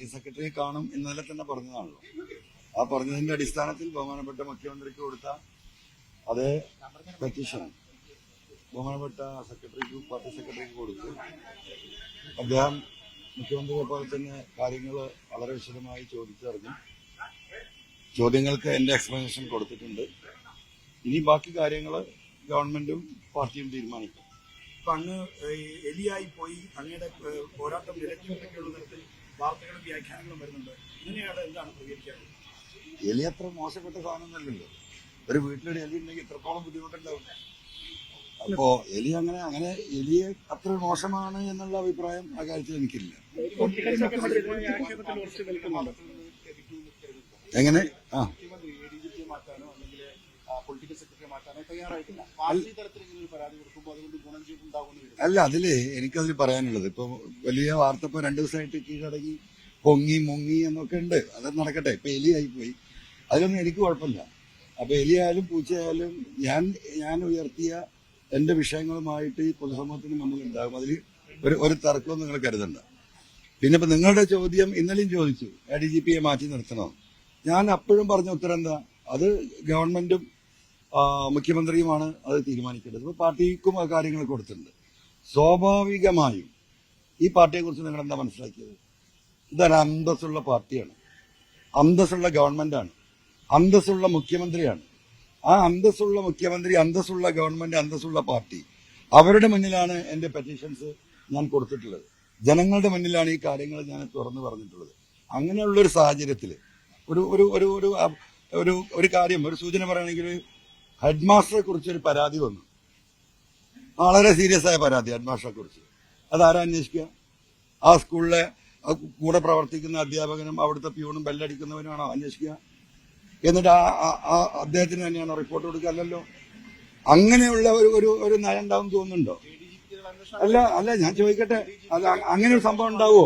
Party സെക്രട്ടറിയെ കാണും ഇന്നലെ തന്നെ പറഞ്ഞതാണല്ലോ. ആ പറഞ്ഞതിന്റെ അടിസ്ഥാനത്തിൽ ബഹുമാനപ്പെട്ട മുഖ്യമന്ത്രിക്ക് കൊടുത്ത അതേ പെറ്റീഷൻ ബഹുമാനപ്പെട്ട സെക്രട്ടറിക്ക് പാർട്ടി സെക്രട്ടറിക്ക് കൊടുത്തു. അദ്ദേഹം മുഖ്യമന്ത്രിയെ പോലെ തന്നെ കാര്യങ്ങൾ വളരെ വിശദമായി ചോദിച്ചറിഞ്ഞു. ചോദ്യങ്ങൾക്ക് എന്റെ എക്സ്പ്ലനേഷൻ കൊടുത്തിട്ടുണ്ട്. ഇനി ബാക്കി കാര്യങ്ങൾ ഗവൺമെന്റും പാർട്ടിയും തീരുമാനിക്കും. അപ്പൊ അങ്ങ് എലിയായി പോയി അങ്ങയുടെ പോരാട്ടം നിലയ്ക്കുള്ള തരത്തിൽ വാർത്തകളും വ്യാഖ്യാനങ്ങളും വരുന്നുണ്ട്. ഇങ്ങനെയാണ് എന്താണ് പ്രതികരിക്കാറുള്ളത്? എലി അത്ര മോശപ്പെട്ട സാധനമൊന്നുമല്ലല്ലോ. ഒരു വീട്ടിലൊരു എലി ഉണ്ടെങ്കിൽ എത്രത്തോളം ബുദ്ധിമുട്ടുണ്ടാവും. അപ്പോ എലി അങ്ങനെ എലിയെ അത്ര മോശമാണ് എന്നുള്ള അഭിപ്രായം ആ കാര്യത്തിൽ എനിക്കില്ല. എങ്ങനെ അല്ല, അതില് എനിക്കതിൽ പറയാനുള്ളത് ഇപ്പൊ വലിയ വാർത്ത ഇപ്പൊ 2 ദിവസമായിട്ട് കീഴടങ്ങി പൊങ്ങി മുങ്ങി എന്നൊക്കെ ഉണ്ട്. അത് നടക്കട്ടെ. ഇപ്പൊ എലിയായി പോയി, അതിലൊന്നും എനിക്ക് കുഴപ്പമില്ല. അപ്പൊ എലിയായാലും പൂച്ചയായാലും ഞാൻ ഉയർത്തിയ എന്റെ വിഷയങ്ങളുമായിട്ട് ഈ പൊതുസമൂഹത്തിന് മുന്നിൽ ഉണ്ടാകും. അതിൽ ഒരു തർക്കവും നിങ്ങൾ കരുതണ്ട. പിന്നെ ഇപ്പൊ നിങ്ങളുടെ ചോദ്യം ഇന്നലെയും ചോദിച്ചു, ADGPയെ മാറ്റി നിർത്തണോ? ഞാൻ അപ്പോഴും പറഞ്ഞ ഉത്തരം എന്താ? അത് ഗവൺമെന്റും മുഖ്യമന്ത്രിയുമാണ് അത് തീരുമാനിക്കേണ്ടത്. ഇപ്പൊ പാർട്ടിക്കും ആ കാര്യങ്ങൾ കൊടുത്തിട്ടുണ്ട്. സ്വാഭാവികമായും ഈ പാർട്ടിയെ കുറിച്ച് നിങ്ങൾ എന്താ മനസ്സിലാക്കിയത്? ഇതൊരു അന്തസ്സുള്ള പാർട്ടിയാണ്, അന്തസ്സുള്ള ഗവൺമെന്റാണ്, അന്തസ്സുള്ള മുഖ്യമന്ത്രിയാണ്. ആ അന്തസ്സുള്ള മുഖ്യമന്ത്രി, അന്തസ്സുള്ള ഗവൺമെന്റ്, അന്തസ്സുള്ള പാർട്ടി, അവരുടെ മുന്നിലാണ് എന്റെ പെറ്റീഷൻസ് ഞാൻ കൊടുത്തിട്ടുള്ളത്. ജനങ്ങളുടെ മുന്നിലാണ് ഈ കാര്യങ്ങൾ ഞാൻ തുറന്നു പറഞ്ഞിട്ടുള്ളത്. അങ്ങനെയുള്ളൊരു സാഹചര്യത്തിൽ ഒരു കാര്യം, ഒരു സൂചന പറയുകയാണെങ്കിൽ, ഹെഡ് മാസ്റ്ററെ കുറിച്ച് ഒരു പരാതി വന്നു. വളരെ സീരിയസ് ആയ പരാതി ഹെഡ് മാസ്റ്ററെ കുറിച്ച്. അതാരാ അന്വേഷിക്കുക? ആ സ്കൂളിലെ കൂടെ പ്രവർത്തിക്കുന്ന അധ്യാപകനും അവിടുത്തെ പ്യൂണും ബെല്ലടിക്കുന്നവനുമാണോ അന്വേഷിക്കുക? എന്നിട്ട് ആ അദ്ദേഹത്തിന് തന്നെയാണോ റിപ്പോർട്ട് കൊടുക്കുക? അല്ലല്ലോ. അങ്ങനെയുള്ള ഒരു നയം ഉണ്ടാവും തോന്നുന്നുണ്ടോ? അല്ല, ഞാൻ ചോദിക്കട്ടെ, അത് അങ്ങനെ ഒരു സംഭവം ഉണ്ടാവോ?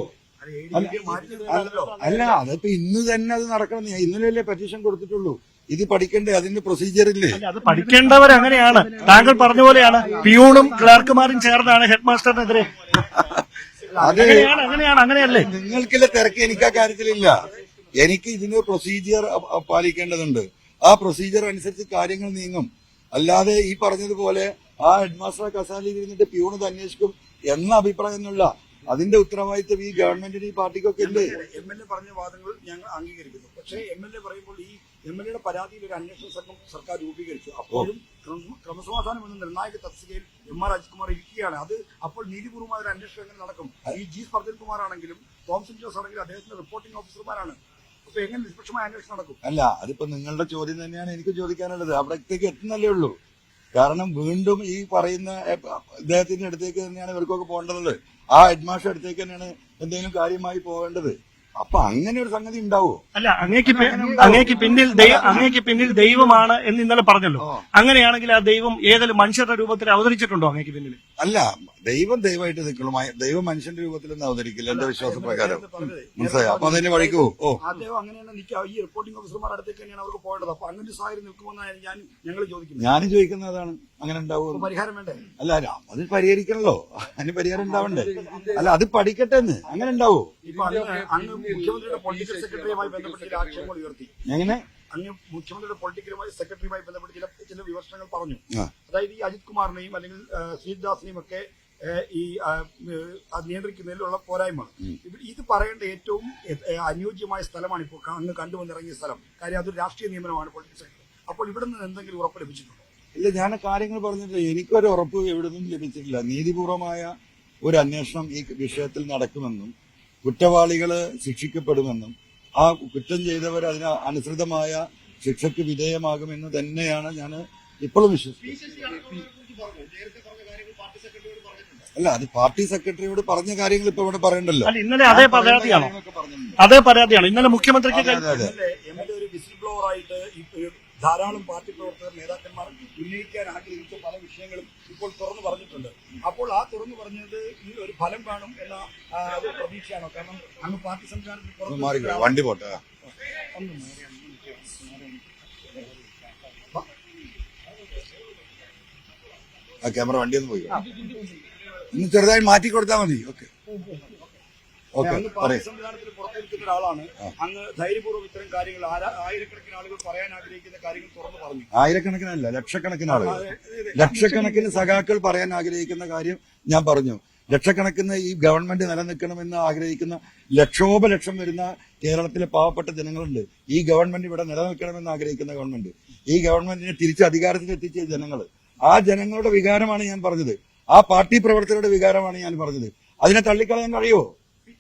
അല്ല, അതിപ്പോ ഇന്ന് തന്നെ അത് നടക്കണം. ഇന്നലെയല്ലേ പെറ്റീഷൻ കൊടുത്തിട്ടുള്ളൂ. ഇത് പഠിക്കണ്ടേ? അതിന്റെ പ്രൊസീജിയർ ഇല്ലേ? അത് പഠിക്കേണ്ടവർ അങ്ങനെയാണ്. താങ്കൾ പറഞ്ഞ പോലെയാണ്, പിയൂണും ക്ലർക്കുമാരും ചേർന്നാണ് ഹെഡ് മാസ്റ്ററിനെതിരെ. അങ്ങനെയല്ലേ? നിങ്ങൾക്കില്ല തിരക്ക്, എനിക്ക് ആ കാര്യത്തിലില്ല. എനിക്ക് ഇതിന് പ്രൊസീജിയർ പാലിക്കേണ്ടതുണ്ട്. ആ പ്രൊസീജിയർ അനുസരിച്ച് കാര്യങ്ങൾ നീങ്ങും. അല്ലാതെ ഈ പറഞ്ഞതുപോലെ ആ ഹെഡ് മാസ്റ്റർ കസാലയിൽ ഇരുന്നിട്ട് പ്യൂണത് അന്വേഷിക്കും എന്ന അഭിപ്രായം എന്നുള്ള അതിന്റെ ഉത്തരവാദിത്വം ഈ ഗവൺമെന്റിന്, ഈ പാർട്ടിക്കൊക്കെ ഉണ്ട്. MLA പറഞ്ഞ വാദങ്ങൾ ഞങ്ങൾ അംഗീകരിക്കുന്നു. പക്ഷേ MLA പറയുമ്പോൾ ഈ MLAയുടെ പരാതിയിൽ ഒരു അന്വേഷണ സംഘം സർക്കാർ രൂപീകരിച്ചു. അപ്പോഴും ക്രമസമാധാനം എന്ന നിർണായക തസ്തികയിൽ MR അജിത് കുമാർ ഇരിക്കുകയാണ്. അത് അപ്പോൾ നീതിപൂർവമായ ഒരു അന്വേഷണം എങ്ങനെ നടക്കും? ഈ G സ്പർജൻ കുമാർ ആണെങ്കിലും തോമസൻ ജോസ് ആണെങ്കിലും അദ്ദേഹത്തിന്റെ റിപ്പോർട്ടിംഗ് ഓഫീസർമാരാണ്. അപ്പൊ എങ്ങനെ നിഷ്പക്ഷമായ അന്വേഷണം നടക്കും? അല്ല, അതിപ്പോ നിങ്ങളുടെ ചോദ്യം തന്നെയാണ് എനിക്ക് ചോദിക്കാനുള്ളത്. അവിടത്തേക്ക് എത്തുന്നല്ലേ ഉള്ളൂ. കാരണം വീണ്ടും ഈ പറയുന്ന ഇദ്ദേഹത്തിന്റെ അടുത്തേക്ക് തന്നെയാണ് ഇവർക്കൊക്കെ പോകേണ്ടത്. ആ ഹെഡ് മാസ്റ്റർ അടുത്തേക്ക് തന്നെയാണ് എന്തെങ്കിലും കാര്യമായി പോകേണ്ടത്. അപ്പൊ അങ്ങനെ ഒരു സംഗതി ഉണ്ടാവോ? അല്ല, അങ്ങേക്ക് പിന്നിൽ ദൈവമാണ് എന്ന് ഇന്നലെ പറഞ്ഞല്ലോ. അങ്ങനെയാണെങ്കിൽ ആ ദൈവം ഏതെങ്കിലും മനുഷ്യരുടെ രൂപത്തിൽ അവതരിച്ചിട്ടുണ്ടോ അങ്ങേക്ക് പിന്നിൽ? അല്ല, ദൈവമായിട്ട് നിൽക്കുള്ളൂ. ദൈവം മനുഷ്യന്റെ രൂപത്തിലൊന്നും അവതരിക്കില്ല എന്റെ വിശ്വാസപ്രകാരം. മനസ്സിലായോ? അപ്പൊ അതിന്റെ വഴിക്ക് പോകും. അദ്ദേഹം അങ്ങനെയാണ് നിൽക്കുക. ഈ റിപ്പോർട്ടിംഗ് ഓഫീസർമാർ അടുത്തേക്ക് തന്നെയാണ് അവർക്ക് പോകേണ്ടത്. അപ്പൊ അങ്ങനെ സാഹചര്യം നിൽക്കുമെന്നാണ് ഞങ്ങൾ ചോദിക്കുന്നത്. ഞാനും ചോദിക്കുന്നത് അതാണ്. അങ്ങനെ ഉണ്ടാവുമോ? പരിഹാരം വേണ്ടേ? അല്ല, അത് പരിഹരിക്കണല്ലോ. അതിന് പരിഹാരം ഉണ്ടാവണ്ടേ? അല്ല, അത് പഠിക്കട്ടെ എന്ന്. അങ്ങനെ ഉണ്ടാവോ? മുഖ്യമന്ത്രിയുടെ പൊളിറ്റിക്കൽ സെക്രട്ടറിയുമായി ബന്ധപ്പെട്ട് ചില ആക്ഷേപങ്ങൾ ഉയർത്തി. എങ്ങനെ? അങ്ങ് മുഖ്യമന്ത്രിയുടെ പൊളിറ്റിക്കൽ സെക്രട്ടറിയുമായി ബന്ധപ്പെട്ട് ചില വിമർശനങ്ങൾ പറഞ്ഞു. അതായത് ഈ അജിത് കുമാറിനെയും അല്ലെങ്കിൽ ശ്രീദാസിനെയും ഒക്കെ ഈ നിയന്ത്രിക്കുന്നതിലുള്ള പോരായ്മ. ഇത് പറയേണ്ട ഏറ്റവും അനുയോജ്യമായ സ്ഥലമാണ് ഇപ്പോൾ അങ്ങ് കണ്ടുവന്നിറങ്ങിയ സ്ഥലം. കാര്യം അതൊരു രാഷ്ട്രീയ നിയമനമാണ് പൊളിറ്റിക്കൽ സെക്രട്ടറി. അപ്പോൾ ഇവിടെ നിന്ന് എന്തെങ്കിലും ഉറപ്പ് ലഭിച്ചിട്ടുണ്ടോ? ഇല്ല, ഞാൻ കാര്യങ്ങൾ പറഞ്ഞിട്ട് എനിക്കൊരു ഉറപ്പ് എവിടെ നിന്നും ലഭിച്ചിട്ടില്ല. നീതിപൂർവമായ ഒരു അന്വേഷണം ഈ വിഷയത്തിൽ നടക്കുമെന്നും കുറ്റവാളികള് ശിക്ഷിക്കപ്പെടുമെന്നും ആ കുറ്റം ചെയ്തവർ അതിന് അനുസൃതമായ ശിക്ഷയ്ക്ക് വിധേയമാകുമെന്ന് തന്നെയാണ് ഞാൻ ഇപ്പോഴും വിശ്വസിക്കുന്നത്. അല്ല, അത് പാർട്ടി സെക്രട്ടറിയോട് പറഞ്ഞ കാര്യങ്ങൾ ഇപ്പൊ ഇവിടെ പറയണ്ടല്ലോ. ഇന്നലെ അതേ പരാതിയാണ് ഇന്നലെ മുഖ്യമന്ത്രിക്ക് ഒരു വിസിൽ ബ്ലോവർ ആയിട്ട് ധാരാളം പാർട്ടി പ്രവർത്തകർ, നേതാക്കന്മാർ ഉന്നയിക്കാൻ ആഗ്രഹിച്ച പല വിഷയങ്ങളും ഇപ്പോൾ തുറന്നു പറഞ്ഞിട്ടുണ്ട്. അപ്പോൾ ആ തുറന്നു പറഞ്ഞത് ഈ ഒരു ഫലം കാണും എന്ന പ്രതീക്ഷയാണോ? കാരണം അങ്ങ് പാർട്ടി സംവിധാനത്തിൽ വണ്ടി പോട്ടെ. ആ ക്യാമറ വണ്ടി ഒന്ന് പോയി ഒന്ന് ചെറുതായി മാറ്റി കൊടുത്താൽ മതി. ഓക്കെ. ഓക്കെ അങ്ങ് പാർട്ടി സംവിധാനത്തിൽ പുറത്തു നിൽക്കുന്ന ഒരാളാണ്. അങ്ങ് ധൈര്യപൂർവ്വം ഇത്തരം കാര്യങ്ങൾ ആയിരക്കണക്കിന് ആളുകൾ പറയാൻ ആഗ്രഹിക്കുന്ന കാര്യങ്ങൾ തുറന്നു പറഞ്ഞു. ആയിരക്കണക്കിനല്ല, ലക്ഷക്കണക്കിന് ആളുകൾ, ലക്ഷക്കണക്കിന് സഖാക്കൾ പറയാൻ ആഗ്രഹിക്കുന്ന കാര്യം ഞാൻ പറഞ്ഞു. ലക്ഷക്കണക്കിന് ഈ ഗവൺമെന്റ് നിലനിൽക്കണമെന്ന് ആഗ്രഹിക്കുന്ന ലക്ഷോപലക്ഷം വരുന്ന കേരളത്തിലെ പാവപ്പെട്ട ജനങ്ങളുണ്ട്. ഈ ഗവൺമെന്റ് ഇവിടെ നിലനിൽക്കണമെന്ന് ആഗ്രഹിക്കുന്ന ഗവൺമെന്റ്, ഈ ഗവൺമെന്റിനെ തിരിച്ച് അധികാരത്തിലെത്തിച്ച ജനങ്ങൾ, ആ ജനങ്ങളുടെ വികാരമാണ് ഞാൻ പറഞ്ഞത്. ആ പാർട്ടി പ്രവർത്തകരുടെ വികാരമാണ് ഞാൻ പറഞ്ഞത്. അതിനെ തള്ളിക്കളയാൻ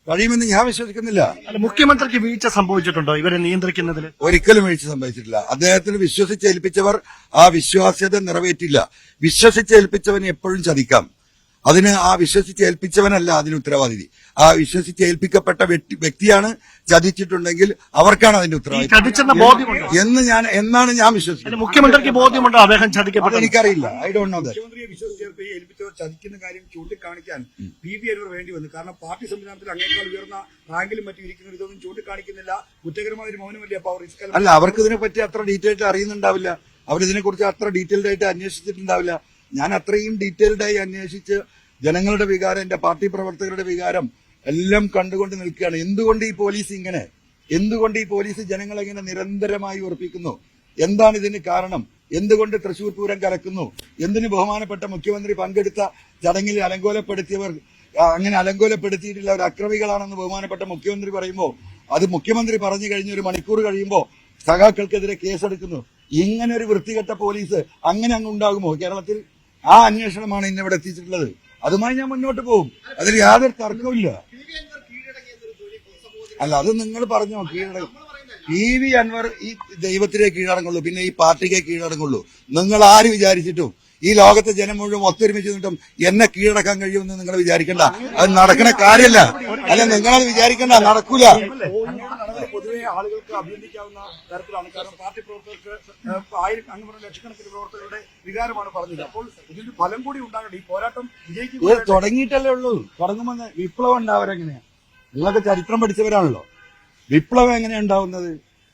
കഴിയുമെന്ന് ഞാൻ വിശ്വസിക്കുന്നില്ല. മുഖ്യമന്ത്രിക്ക് വീഴ്ച സംഭവിച്ചിട്ടുണ്ടോ ഇവരെ നിയന്ത്രിക്കുന്നതിൽ? ഒരിക്കലും വീഴ്ച സംഭവിച്ചിട്ടില്ല. അദ്ദേഹത്തിന് വിശ്വസിച്ചേൽപ്പിച്ചവർ ആ വിശ്വാസ്യത നിറവേറ്റില്ല. വിശ്വസിച്ചേൽപ്പിച്ചവന് എപ്പോഴും ചതിക്കാം. അതിന് ആ വിശ്വസിച്ചേൽപ്പിച്ചവനല്ല അതിന് ഉത്തരവാദി. ആ വിശ്വസിച്ചേൽപ്പിക്കപ്പെട്ട വ്യക്തിയാണ് ചതിച്ചിട്ടുണ്ടെങ്കിൽ അവർക്കാണ് അതിന്റെ ഉത്തരവാദിത്വം എന്നാണ് ഞാൻ വിശ്വസിക്കുന്നത്. മുഖ്യമന്ത്രിക്ക് ബോധ്യമുണ്ടോ അദ്ദേഹം ചതിക്കപ്പെട്ടത്? എനിക്കറിയില്ല. I don't know that. മുഖ്യമന്ത്രിയെ വിശ്വസിച്ചേൽപ്പിച്ചവർ ചതിക്കുന്ന കാര്യം ചൂണ്ടിക്കാണിക്കാൻ PV അൻവർ വേണ്ടി വന്നു. കാരണം പാർട്ടി സംവിധാനത്തിൽ അങ്ങേക്കാൾ ഉയർന്ന റാങ്കിലും മറ്റും ഇരിക്കുന്ന ഇതൊന്നും ചൂണ്ടിക്കാണിക്കുന്നില്ല. കുറ്റകരമായ ഒരു മൗനമല്ലേ അപ്പോൾ അല്ല, അവർക്ക് ഇതിനെപ്പറ്റി അത്ര ഡീറ്റെയിൽഡ് അറിയുന്നുണ്ടാവില്ല. അവരിതിനെ കുറിച്ച് അത്ര ഡീറ്റെയിൽഡ് ആയിട്ട് അന്വേഷിച്ചിട്ടുണ്ടാവില്ല. ഞാൻ അത്രയും ഡീറ്റെയിൽഡായി അന്വേഷിച്ച് ജനങ്ങളുടെ വികാരം, എന്റെ പാർട്ടി പ്രവർത്തകരുടെ വികാരം എല്ലാം കണ്ടുകൊണ്ട് നിൽക്കുകയാണ്. എന്തുകൊണ്ട് ഈ പോലീസ് ഇങ്ങനെ, എന്തുകൊണ്ട് ഈ പോലീസ് ജനങ്ങളെ ഇങ്ങനെ നിരന്തരമായി ഉറപ്പിക്കുന്നു? എന്താണ് ഇതിന് കാരണം? എന്തുകൊണ്ട് തൃശൂർ പൂരം കലക്കുന്നു? എന്തിന് ബഹുമാനപ്പെട്ട മുഖ്യമന്ത്രി പങ്കെടുത്ത ചടങ്ങിൽ അലങ്കോലപ്പെടുത്തിയവർ അങ്ങനെ അലങ്കോലപ്പെടുത്തിയിട്ടുള്ള ഒരു അക്രമികളാണെന്ന് ബഹുമാനപ്പെട്ട മുഖ്യമന്ത്രി പറയുമ്പോൾ, അത് മുഖ്യമന്ത്രി പറഞ്ഞു കഴിഞ്ഞ ഒരു മണിക്കൂർ കഴിയുമ്പോൾ സഖാക്കൾക്കെതിരെ കേസെടുക്കുന്നു. ഇങ്ങനെ ഒരു വൃത്തികെട്ട പോലീസ് അങ്ങനെ അങ്ങ് ഉണ്ടാകുമോ കേരളത്തിൽ? ആ അന്വേഷണമാണ് ഇന്നിവിടെ എത്തിച്ചിട്ടുള്ളത്. അതുമായി ഞാൻ മുന്നോട്ട് പോകും. അതിൽ യാതൊരു തർക്കവുമില്ല. അല്ല, അത് നിങ്ങൾ പറഞ്ഞോ. PV അൻവർ ഈ ദൈവത്തിനെ കീഴടങ്ങുള്ളൂ, പിന്നെ ഈ പാർട്ടിക്ക് കീഴടങ്ങുള്ളൂ. നിങ്ങൾ ആര് വിചാരിച്ചിട്ടും ഈ ലോകത്തെ ജനം മുഴുവൻ ഒത്തൊരുമിച്ച് നിന്നിട്ടും എന്നെ കീഴടക്കാൻ കഴിയുമെന്ന് നിങ്ങൾ വിചാരിക്കണ്ട. അത് നടക്കുന്ന കാര്യമല്ല. അല്ല, നിങ്ങളത് വിചാരിക്കണ്ട, നടക്കൂല. പൊതുവെ ആളുകൾക്ക് അഭിനന്ദിക്കാവുന്ന തരത്തിലാണ്. കാരണം പാർട്ടി പ്രവർത്തകർക്ക് ലക്ഷക്കണക്കിന് പ്രവർത്തകരുടെ വികാരമാണ് പറഞ്ഞത്. അപ്പോൾ ഇതിന്റെ ഫലം കൂടി ഉണ്ടാകട്ടെ. ഈ പോരാട്ടം വിജയിക്കും. തുടങ്ങിയിട്ടല്ലേ ഉള്ളൂ. തുടങ്ങുമെന്ന് വിപ്ലവം ഉണ്ടാവരെങ്ങനെയാ? നിങ്ങളൊക്കെ ചരിത്രം പഠിച്ചവരാണല്ലോ. വിപ്ലവം എങ്ങനെയാ ഉണ്ടാവുന്നത്?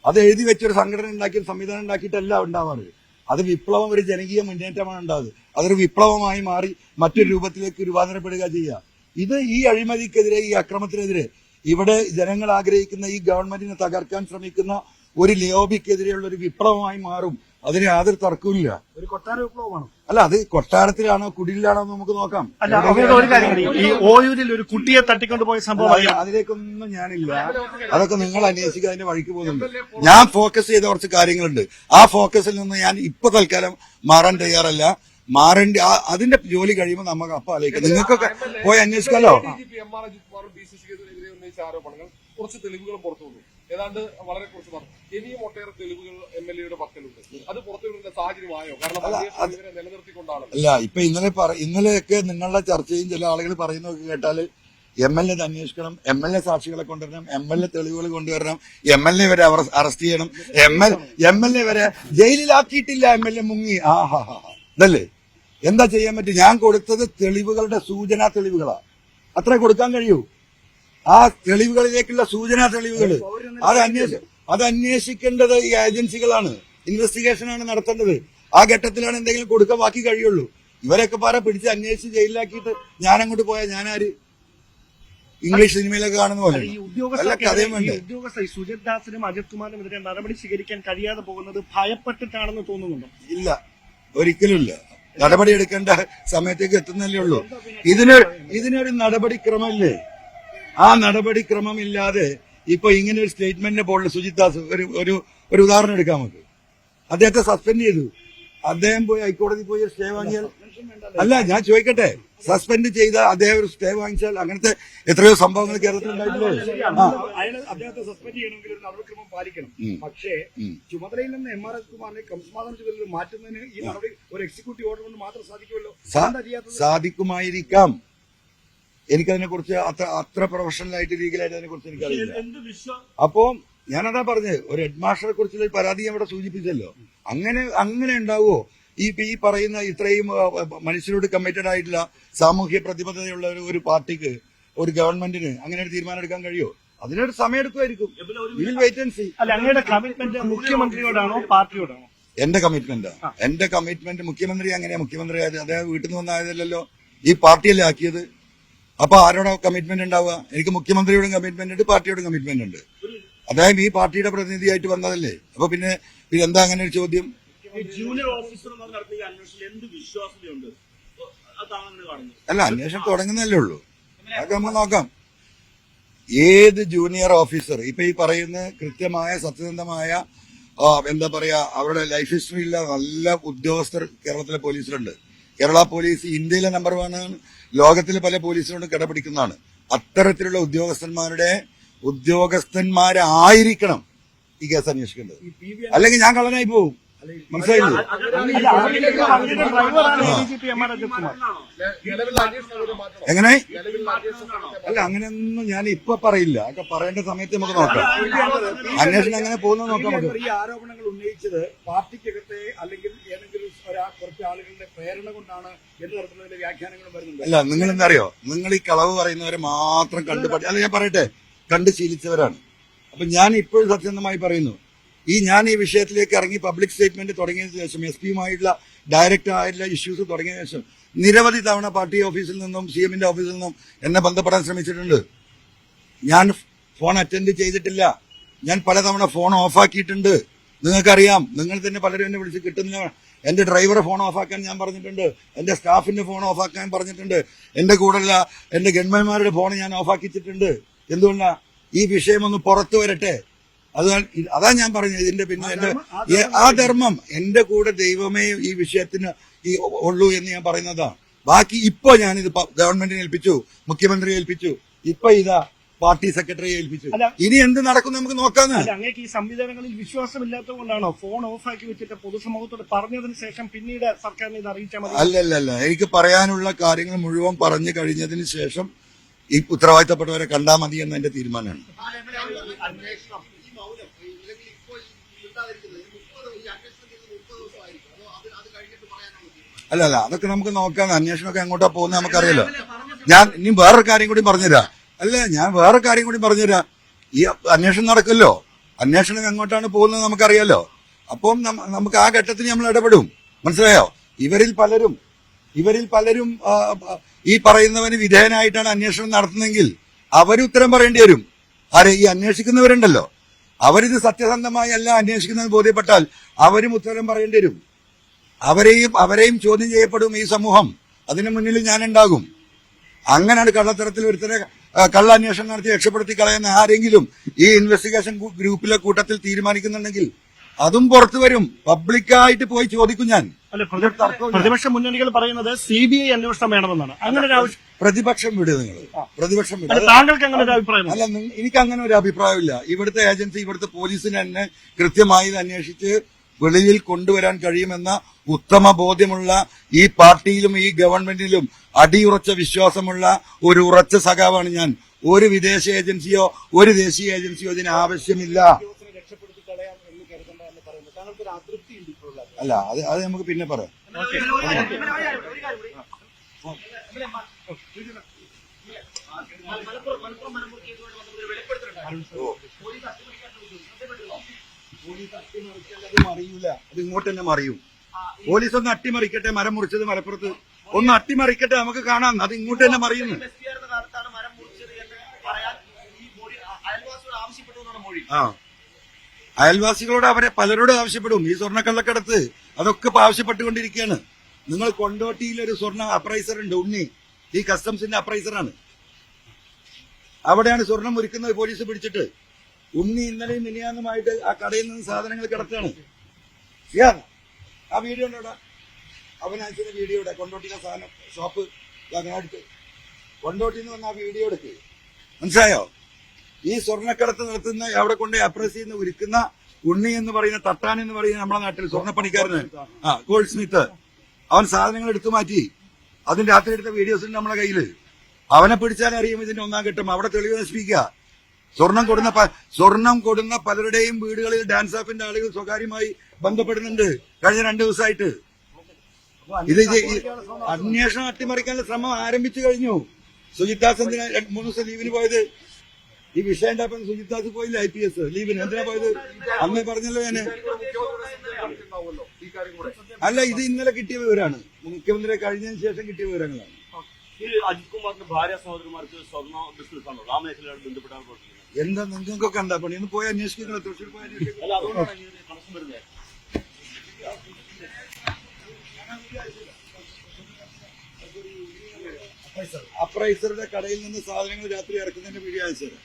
അത് എഴുതി വെച്ചൊരു സംഘടന ഉണ്ടാക്കി, ഒരു സംവിധാനം ഉണ്ടാക്കിയിട്ടല്ല ഉണ്ടാവാറ്. അത് വിപ്ലവം ഒരു ജനകീയ മുന്നേറ്റമാണ് ഉണ്ടാകുന്നത്. അതൊരു വിപ്ലവമായി മാറി മറ്റൊരു രൂപത്തിലേക്ക് രൂപാന്തരപ്പെടുക ചെയ്യുക. ഇത് ഈ അഴിമതിക്കെതിരെ, ഈ അക്രമത്തിനെതിരെ, ഇവിടെ ജനങ്ങൾ ആഗ്രഹിക്കുന്ന ഈ ഗവൺമെന്റിനെ തകർക്കാൻ ശ്രമിക്കുന്ന ഒരു ലോബിക്കെതിരെയുള്ള ഒരു വിപ്ലവമായി മാറും. അതിന് യാതൊരു തർക്കവുമില്ല. ഒരു കൊട്ടാര വിപ്ലവമാണ്. അല്ല, അത് കൊട്ടാരത്തിലാണോ കുടിലാണോ നമുക്ക് നോക്കാം. അല്ല, ഒരു കാര്യം, ഈ ഓയൂരിൽ ഒരു കുട്ടിയെ തട്ടിക്കൊണ്ടുപോയ സംഭവം, അതിലേക്കൊന്നും ഞാനില്ല. അതൊക്കെ നിങ്ങൾ അന്വേഷിക്കുക, അതിന്റെ വഴിക്ക് പോകുന്നുണ്ട്. ഞാൻ ഫോക്കസ് ചെയ്ത കുറച്ച് കാര്യങ്ങളുണ്ട്. ആ ഫോക്കസിൽ നിന്ന് ഞാൻ ഇപ്പൊ തൽക്കാലം മാറാൻ തയ്യാറല്ല. മാറേണ്ട അതിന്റെ ജോലി കഴിയുമ്പോൾ നമുക്ക് അപ്പം ആലോചിക്കാം. നിങ്ങൾക്കൊക്കെ പോയി അന്വേഷിക്കാലോ. ആരോപണങ്ങൾ കുറച്ച് തെളിവുകളും പുറത്തു വന്നു. ഏതാണ്ട് വളരെ കുറച്ച് പറഞ്ഞു. ഇനിയും ഒട്ടേറെ തെളിവുകൾ MLA-യുടെ പക്കലുണ്ട്. അത് പുറത്തുവിടുന്ന സാഹചര്യമായോ? കാരണം നിലനിർത്തിക്കൊണ്ടാണ്. അല്ല, ഇപ്പൊ ഇന്നലെയൊക്കെ നിങ്ങളുടെ ചർച്ചയും ചില ആളുകൾ പറയുന്നതൊക്കെ കേട്ടാല് MLA അന്വേഷിക്കണം, MLA സാക്ഷികളെ കൊണ്ടുവരണം, MLA തെളിവുകൾ കൊണ്ടുവരണം, MLA വരെ അറസ്റ്റ് ചെയ്യണം, MLA വരെ ജയിലിലാക്കിയിട്ടില്ല, MLA മുങ്ങി. ഇതല്ലേ എന്താ ചെയ്യാൻ പറ്റും? ഞാൻ കൊടുത്തത് തെളിവുകളുടെ സൂചനാ തെളിവുകളാ. അത്രേ കൊടുക്കാൻ കഴിയൂ. ആ തെളിവുകളിലേക്കുള്ള സൂചനാ തെളിവുകൾ അത് അന്വേഷിക്കേണ്ടത് ഈ ഏജൻസികളാണ്. ഇൻവെസ്റ്റിഗേഷനാണ് നടത്തേണ്ടത്. ആ ഘട്ടത്തിലാണ് എന്തെങ്കിലും കൊടുക്കാൻ ബാക്കി കഴിയുള്ളൂ. ഇവരൊക്കെ പിടിച്ച് അന്വേഷിച്ച് ജയിലിലാക്കിയിട്ട് ഞാൻ അങ്ങോട്ട് പോയാൽ ഞാനാര്? ഇംഗ്ലീഷ് സിനിമയിലൊക്കെ കാണുന്ന പോലെ ഉദ്യോഗസ്ഥ സുജിത് ദാസിനും അജിത് കുമാറിനുമെതിരെ നടപടി സ്വീകരിക്കാൻ കഴിയാതെ പോകുന്നത് ഭയപ്പെട്ടിട്ടാണെന്ന് തോന്നുന്നുണ്ടോ? ഇല്ല, ഒരിക്കലും ഇല്ല. നടപടി എടുക്കേണ്ട സമയത്തേക്ക് എത്തുന്നല്ലേ ഉള്ളൂ. ഇതിനൊരു നടപടിക്രമമില്ലേ? ആ നടപടിക്രമമില്ലാതെ ഇപ്പൊ ഇങ്ങനെ ഒരു സ്റ്റേറ്റ്മെന്റിനെ പോലുള്ള സുജിത് ദാസ് ഒരു ഉദാഹരണം എടുക്കാം. നമുക്ക് അദ്ദേഹത്തെ സസ്പെൻഡ് ചെയ്തു. അദ്ദേഹം പോയി ഹൈക്കോടതി പോയി സ്റ്റേ വാങ്ങിയാൽ, അല്ല ഞാൻ ചോദിക്കട്ടെ, സസ്പെൻഡ് ചെയ്ത അദ്ദേഹം ഒരു സ്റ്റേ വാങ്ങിച്ചാൽ അങ്ങനത്തെ എത്രയോ സംഭവങ്ങൾ കേരളത്തിൽ ഉണ്ടായിട്ടില്ലേ? അദ്ദേഹത്തെ സസ്പെൻഡ് ചെയ്യണമെങ്കിൽ ഒരു നടപടിക്രമം പാലിക്കണം. പക്ഷേ ചുമതലയിൽ നിന്ന് MRS കുമാറിനെ ക്രമസമാധാന ചുമതല മാറ്റുന്നതിന് ഈ നടപടി ഒരു എക്സിക്യൂട്ടീവ് ഓർഡർ കൊണ്ട് മാത്രം സാധിക്കുമല്ലോ. സാധിക്കുമായിരിക്കാം. എനിക്കതിനെ കുറിച്ച് അത്ര പ്രൊഫഷണൽ ആയിട്ട് ലീഗലായിട്ട് അതിനെ കുറിച്ച് എനിക്കറിയില്ല. അപ്പോ ഞാനതാ പറഞ്ഞത്, ഒരു ഹെഡ് മാസ്റ്ററെ കുറിച്ചുള്ള പരാതി അവിടെ സൂചിപ്പിച്ചല്ലോ. അങ്ങനെ ഉണ്ടാവുമോ? ഈ പറയുന്ന ഇത്രയും മനുഷ്യരോട് കമ്മിറ്റഡ് ആയിട്ടുള്ള സാമൂഹ്യ പ്രതിബദ്ധതയുള്ള ഒരു പാർട്ടിക്ക്, ഒരു ഗവൺമെന്റിന് അങ്ങനെ ഒരു തീരുമാനം എടുക്കാൻ കഴിയുമോ? അതിനൊരു സമയം എടുക്കുമായിരിക്കും. അങ്ങയുടെ കമ്മിറ്റ്മെന്റ് മുഖ്യമന്ത്രിയോടാണോ പാർട്ടിയോടാണോ? എന്റെ കമ്മിറ്റ്മെന്റ് മുഖ്യമന്ത്രി അങ്ങനെയാ. മുഖ്യമന്ത്രി അദ്ദേഹം വീട്ടിൽ നിന്ന് വന്നായതല്ലോ, ഈ പാർട്ടിയല്ലേ ആക്കിയത്. അപ്പൊ ആരോടെ കമ്മിറ്റ്മെന്റ് ഉണ്ടാവുക? എനിക്ക് മുഖ്യമന്ത്രിയോടും കമ്മിറ്റ്മെന്റ് ഉണ്ട്, പാർട്ടിയോടും കമ്മിറ്റ്മെന്റ് ഉണ്ട്. അതായത് ഈ പാർട്ടിയുടെ പ്രതിനിധിയായിട്ട് വന്നതല്ലേ. അപ്പൊ പിന്നെ എന്താ അങ്ങനെ ഒരു ചോദ്യം? ജൂനിയർ ഓഫീസർ നടത്തിയ അന്വേഷണത്തിൽ എന്ത് വിശ്വാസ്യതയുണ്ട്? അല്ല, അന്വേഷണം തുടങ്ങുന്നല്ലേ ഉള്ളൂ. അതൊക്കെ നമുക്ക് നോക്കാം. ഏത് ജൂനിയർ ഓഫീസർ ഇപ്പൊ ഈ പറയുന്ന കൃത്യമായ സത്യസന്ധമായ എന്താ പറയാ അവരുടെ ലൈഫ് ഹിസ്റ്ററിയിലുള്ള നല്ല ഉദ്യോഗസ്ഥർ കേരളത്തിലെ പോലീസിലുണ്ട്. കേരള പോലീസ് ഇന്ത്യയിലെ നമ്പർ 1 ആണ്, ലോകത്തിലെ പല പോലീസിനോടും കിടപിടിക്കുന്നതാണ്. അത്തരത്തിലുള്ള ഉദ്യോഗസ്ഥന്മാരായിരിക്കണം ഈ കേസ് അന്വേഷിക്കേണ്ടത്. അല്ലെങ്കിൽ ഞാൻ കള്ളനായി പോകും. മനസ്സിലായില്ലേ? എങ്ങനെ? അല്ല, അങ്ങനെയൊന്നും ഞാൻ ഇപ്പൊ പറയില്ല. അതൊക്കെ പറയേണ്ട സമയത്ത് നമുക്ക് നോക്കാം. അന്വേഷണം എങ്ങനെ പോകുന്നത് നോക്കാം നമുക്ക്. ഈ ആരോപണങ്ങൾ ഉന്നയിച്ചത് പാർട്ടിക്കകത്തെ അല്ലെങ്കിൽ ഏതെങ്കിലും കുറച്ച് ആളുകളുടെ പ്രേരണ കൊണ്ടാണ് എന്ന് തരത്തിലുള്ള വ്യാഖ്യാനങ്ങളും വരുന്നുണ്ട്. അല്ല, നിങ്ങൾ എന്താ അറിയോ, നിങ്ങൾ ഈ കളവ് പറയുന്നവരെ മാത്രം അല്ല ഞാൻ പറയട്ടെ, കണ്ട് ശീലിച്ചവരാണ്. അപ്പൊ ഞാൻ ഇപ്പോഴും സത്യസന്ധമായി പറയുന്നു, ഞാൻ ഈ വിഷയത്തിലേക്ക് ഇറങ്ങി പബ്ലിക് സ്റ്റേറ്റ്മെന്റ് തുടങ്ങിയതിനു ശേഷം SP-യുമായിട്ടുള്ള ഡയറക്റ്റ് ആയിട്ടുള്ള ഇഷ്യൂസ് തുടങ്ങിയ ശേഷം നിരവധി തവണ പാർട്ടി ഓഫീസിൽ നിന്നും CM-ന്റെ ഓഫീസിൽ നിന്നും എന്നെ ബന്ധപ്പെടാൻ ശ്രമിച്ചിട്ടുണ്ട്. ഞാൻ ഫോൺ അറ്റൻഡ് ചെയ്തിട്ടില്ല. ഞാൻ പലതവണ ഫോൺ ഓഫാക്കിയിട്ടുണ്ട്. നിങ്ങൾക്കറിയാം, നിങ്ങൾ തന്നെ പലരും എന്നെ വിളിച്ച് കിട്ടുന്നില്ല. എന്റെ ഡ്രൈവറെ ഫോൺ ഓഫാക്കാൻ ഞാൻ പറഞ്ഞിട്ടുണ്ട്, എന്റെ സ്റ്റാഫിന്റെ ഫോൺ ഓഫാക്കാൻ പറഞ്ഞിട്ടുണ്ട്, എന്റെ കൂടെയുള്ള എന്റെ ഗൺമാന്മാരുടെ ഫോൺ ഞാൻ ഓഫാക്കിച്ചിട്ടുണ്ട്. എന്തുകൊണ്ടാ? ഈ വിഷയം ഒന്ന് പുറത്തു വരട്ടെ. അതാ ഞാൻ പറഞ്ഞത്. ഇതിന്റെ പിന്നെ ആ ധർമ്മം എന്റെ കൂടെ ദൈവമേ ഈ വിഷയത്തിന് ഉള്ളൂ എന്ന് ഞാൻ പറയുന്നതാണ്. ബാക്കി ഇപ്പൊ ഞാനിത് ഗവൺമെന്റിനെ ഏൽപ്പിച്ചു, മുഖ്യമന്ത്രിയെ ഏൽപ്പിച്ചു, ഇപ്പൊ ഇതാ പാർട്ടി സെക്രട്ടറിയെ ഏൽപ്പിച്ചു. ഇനി എന്ത് നടക്കും നമുക്ക് നോക്കാന്ന്. അങ്ങേക്ക് ഈ സംവിധാനങ്ങളിൽ വിശ്വാസമില്ലാത്തതുകൊണ്ടാണോ ഫോൺ ഓഫാക്കി വെച്ചിട്ട് പൊതുസമൂഹത്തോട് പറഞ്ഞതിന് ശേഷം പിന്നീട് സർക്കാരിനെ ഇത് അറിയിച്ചാൽ മതി? അല്ലല്ല, എനിക്ക് പറയാനുള്ള കാര്യങ്ങൾ മുഴുവൻ പറഞ്ഞു കഴിഞ്ഞതിന് ശേഷം ഈ ഉത്തരവാദിത്തപ്പെട്ടവരെ കണ്ടാൽ മതി എന്ന എന്റെ തീരുമാനമാണ്. അല്ല, അതൊക്കെ നമുക്ക് നോക്കാം. അന്വേഷണമൊക്കെ എങ്ങോട്ടാ പോകുന്നത് നമുക്കറിയാലോ. ഞാൻ ഇനി വേറൊരു കാര്യം കൂടി പറഞ്ഞുതരാം. ഈ അന്വേഷണം നടക്കുമല്ലോ, അന്വേഷണം എങ്ങോട്ടാണ് പോകുന്നത് നമുക്കറിയാലോ. അപ്പം നമുക്ക് ആ ഘട്ടത്തിൽ നമ്മൾ ഇടപെടും. മനസ്സിലായോ? ഇവരിൽ പലരും ഈ പറയുന്നവന് വിധേയനായിട്ടാണ് അന്വേഷണം നടത്തുന്നതെങ്കിൽ അവർ ഉത്തരം പറയേണ്ടി വരും. ഈ അന്വേഷിക്കുന്നവരുണ്ടല്ലോ, അവരിത് സത്യസന്ധമായി അല്ല അന്വേഷിക്കുന്നത് ബോധ്യപ്പെട്ടാൽ അവരും ഉത്തരം പറയേണ്ടി വരും. അവരെയും ചോദ്യം ചെയ്യപ്പെടും ഈ സമൂഹം. അതിനു മുന്നിൽ ഞാനുണ്ടാകും. അങ്ങനെയാണ് കള്ളത്തരത്തിൽ ഒരുത്തരെ കള്ളാന്വേഷണം നടത്തി രക്ഷപ്പെടുത്തി കളയുന്ന ആരെങ്കിലും ഈ ഇൻവെസ്റ്റിഗേഷൻ ഗ്രൂപ്പിലെ കൂട്ടത്തിൽ തീരുമാനിക്കുന്നുണ്ടെങ്കിൽ അതും പുറത്തു വരും. പബ്ലിക്കായിട്ട് പോയി ചോദിക്കും ഞാൻ. പ്രതിപക്ഷ മുന്നണികൾ പറയുന്നത് CBI അന്വേഷണം വേണമെന്നാണ്. അങ്ങനെ ഒരു ആവശ്യം പ്രതിപക്ഷം വിടുക. പ്രതിപക്ഷം വിടുക. താങ്കൾക്ക് അങ്ങനെ ഒരു അഭിപ്രായം? അല്ല, എനിക്ക് അങ്ങനെ ഒരു അഭിപ്രായമില്ല. ഇവിടുത്തെ ഏജൻസി, ഇവിടുത്തെ പോലീസിന് തന്നെ കൃത്യമായി ഇത് അന്വേഷിച്ച് വെളിയിൽ കൊണ്ടുവരാൻ കഴിയുമെന്ന ഉത്തമ ബോധ്യമുള്ള ഈ പാർട്ടിയിലും ഈ ഗവൺമെന്റിലും അടിയുറച്ച വിശ്വാസമുള്ള ഒരു ഉറച്ച സഖാവാണ് ഞാൻ. ഒരു വിദേശ ഏജൻസിയോ ഒരു ദേശീയ ഏജൻസിയോ ഇതിന് ആവശ്യമില്ല. അല്ല, അത് നമുക്ക് പിന്നെ പറയാം. അറിയൂല, അത് ഇങ്ങോട്ട് തന്നെ മറിയും. പോലീസ് ഒന്ന് അട്ടിമറിക്കട്ടെ, മരം മുറിച്ചത് മലപ്പുറത്ത് ഒന്ന് അട്ടിമറിക്കട്ടെ, നമുക്ക് കാണാം. അത് ഇങ്ങോട്ട് തന്നെ മറിയുന്നു. അയൽവാസികളോട് പലരോടും ആവശ്യപ്പെടും. ഈ സ്വർണ്ണക്കള്ളക്കടത്ത് അതൊക്കെ ആവശ്യപ്പെട്ടുകൊണ്ടിരിക്കുകയാണ്. നിങ്ങൾ കൊണ്ടോട്ടിയിൽ ഒരു സ്വർണ്ണ അപ്രൈസർ ഉണ്ട്, ഉണ്ണി. ഈ കസ്റ്റംസിന്റെ അപ്രൈസറാണ്. അവിടെയാണ് സ്വർണം മുറിക്കുന്നത് പോലീസ് പിടിച്ചിട്ട്. ഉണ്ണി ഇന്നലെയും മിനിയാന്നുമായിട്ട് ആ കടയിൽ നിന്ന് സാധനങ്ങൾ കിടക്കുകയാണ്. ആ വീഡിയോ ഉണ്ടോടാ? അവനയച്ചത് വീഡിയോ ഇവിടെ. കൊണ്ടോട്ടിയിലെ സാധനം ഷോപ്പ് അടുത്ത് കൊണ്ടോട്ടിന്ന് വന്ന ആ വീഡിയോ എടുക്ക്. മനസ്സിലായോ? ഈ സ്വർണ്ണക്കടത്ത് നടത്തുന്ന അവിടെ കൊണ്ട് അപ്രസ് ചെയ്യുന്ന ഉരുക്കുന്ന ഉണ്ണി എന്ന് പറയുന്ന തട്ടാൻ എന്ന് പറയുന്ന നമ്മുടെ നാട്ടിൽ സ്വർണ്ണപ്പണിക്കാരന് ഗോൾഡ് സ്മിത്ത്, അവൻ സാധനങ്ങൾ എടുത്തു മാറ്റി. അതിന് രാത്രി എടുത്ത വീഡിയോസ് ഉണ്ട് നമ്മുടെ കയ്യില്. അവനെ പിടിച്ചാൽ അറിയും ഇതിന്റെ ഒന്നാം ഘട്ടം. അവിടെ തെളിവ് നശിപ്പിക്കുക. സ്വർണം കൊടുന്ന പലരുടെയും വീടുകളിൽ ഡാൻസ് ആപ്പിന്റെ ആളുകൾ സ്വകാര്യമായി ബന്ധപ്പെടുന്നുണ്ട് കഴിഞ്ഞ 2 ദിവസമായിട്ട്. ഇത് അന്വേഷണം അട്ടിമറിക്കാനുള്ള ശ്രമം ആരംഭിച്ചു കഴിഞ്ഞു. സുജിത് ദാസ് എന്തിനാ 3 ദിവസം ലീവിന് പോയത്? ഈ വിഷയം ഉണ്ടായപ്പോൾ സുജിത് ദാസ് പോയില്ല IPS ലീവിന്. എന്തിനാ പോയത്? അന്നേ പറഞ്ഞല്ലോ ഞാന്. അല്ല, ഇത് ഇന്നലെ കിട്ടിയ വിവരമാണ്. മുഖ്യമന്ത്രി കഴിഞ്ഞതിന് ശേഷം കിട്ടിയ വിവരങ്ങളാണ്. ഈ അജിത് കുമാറിന്റെ ഭാര്യ സഹോദരന്മാർക്ക് സ്വർണ്ണ ബിസിനസ് ആണോ ആ മേഖലയോട് ബന്ധപ്പെട്ടാണ് പ്രവർത്തിക്കുന്നത്? എന്താ നിങ്ങൾക്കൊക്കെ എന്താ പണി? ഒന്ന് പോയി അന്വേഷിക്കുന്നത്, തൃശ്ശൂർ പോയി അന്വേഷിക്കുന്നത്. അല്ല, അതുകൊണ്ടാണ് ഈ കണക്ഷൻ വരുന്നത്. അപ്രൈസറുടെ കടയിൽ നിന്ന് സാധനങ്ങൾ രാത്രി ഇറക്കുന്നതിന്റെ വീഡിയോ അയച്ചു തരാം.